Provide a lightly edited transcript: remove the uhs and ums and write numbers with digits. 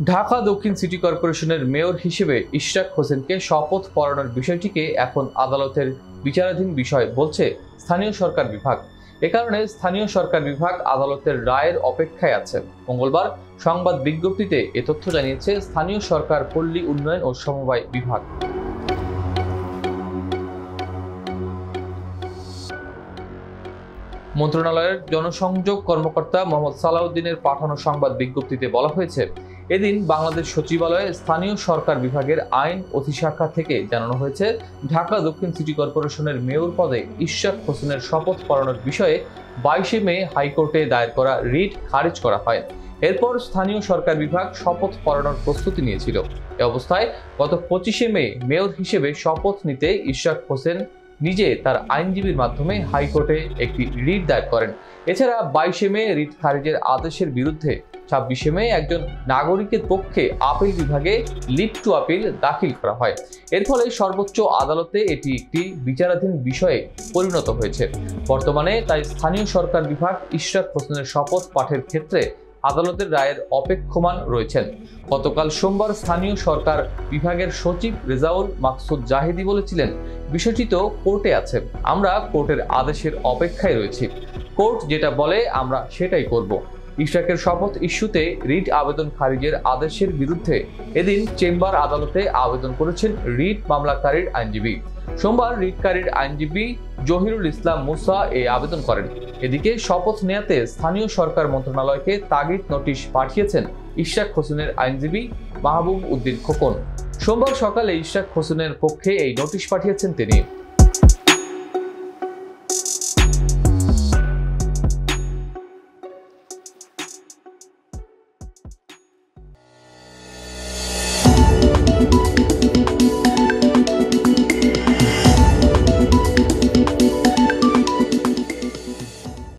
ঢাকা দক্ষিণ সিটি কর্পোরেশনের মেয়র হিসেবে ইশরাক হোসেনকে শপথ পড়ানোর বিষয়টিকে এখন আদালতের বিচারাধীন বিষয় বলছে স্থানীয় সরকার বিভাগ। এ কারণে স্থানীয় সরকার বিভাগ আদালতের রায়ের অপেক্ষায় আছে। মঙ্গলবার সংবাদ বিজ্ঞপ্তিতে এ তথ্য জানিয়েছে স্থানীয় সরকার, পল্লী উন্নয়ন ও সমবায় বিভাগ। মন্ত্রণালয়ের জনসংযোগ কর্মকর্তা মোহাম্মদ সালাউদ্দিনের পাঠানো সংবাদ বিজ্ঞপ্তিতে বলা হয়েছে, এদিন বাংলাদেশ সচিবালয়ে স্থানীয় সরকার বিভাগের আইন অধিশাখা থেকে জানানো হয়েছে, ঢাকা দক্ষিণ সিটি কর্পোরেশনের মেয়র পদে ইশরাক হোসেনের শপথ পড়ানোর বিষয়ে 22 মে হাইকোর্টে দায়ের করা রিট খারিজ করা হয়। এরপর স্থানীয় সরকার বিভাগ শপথ পড়ানোর প্রস্তুতি নিয়েছিল। এ অবস্থায় গত 25 মে মেয়র হিসেবে শপথ নিতে ইশরাক হোসেন নিজে তার আইনজীবীর মাধ্যমে হাইকোর্টে একটি রিট দায়ের করেন। এছাড়া 22 মে রিট খারিজের আদেশের বিরুদ্ধে 26 মে একজন নাগরিকের পক্ষে আপিল বিভাগে লিভ টু আপিল দাখিল করা হয়। এর ফলে সর্বোচ্চ আদালতে এটি একটি বিচারাধীন বিষয়ে পরিণত হয়েছে। বর্তমানে তাই স্থানীয় সরকার বিভাগ ইশরাক হোসেনের শপথ পাঠের ক্ষেত্রে আদালতের রায়ের অপেক্ষমান রয়েছেন। গতকাল সোমবার স্থানীয় সরকার বিভাগের সচিব রেজাউল মাকসুদ জাহিদি বলেছিলেন, বিষয়টি তো কোর্টে আছে, আমরা কোর্টের আদেশের অপেক্ষায় রয়েছি। কোর্ট যেটা বলে আমরা সেটাই করব। ইশরাকের শপথ ইস্যুতে রিট আবেদন খারিজের আদেশের বিরুদ্ধে এদিন চেম্বার আদালতে আবেদন করেছেন রিট মামলাকারীর আইনজীবী। সোমবার রিটকারীর আইনজীবী জহিরুল ইসলাম মুসা এই আবেদন করেন। এদিকে শপথ নেয়াতে স্থানীয় সরকার মন্ত্রণালয়কে তাগিদ নোটিশ পাঠিয়েছেন ইশরাক হোসেনের আইনজীবী মাহবুব উদ্দিন খোকন। সোমবার সকালে ইশরাক হোসেনের পক্ষে এই নোটিশ পাঠিয়েছেন তিনি।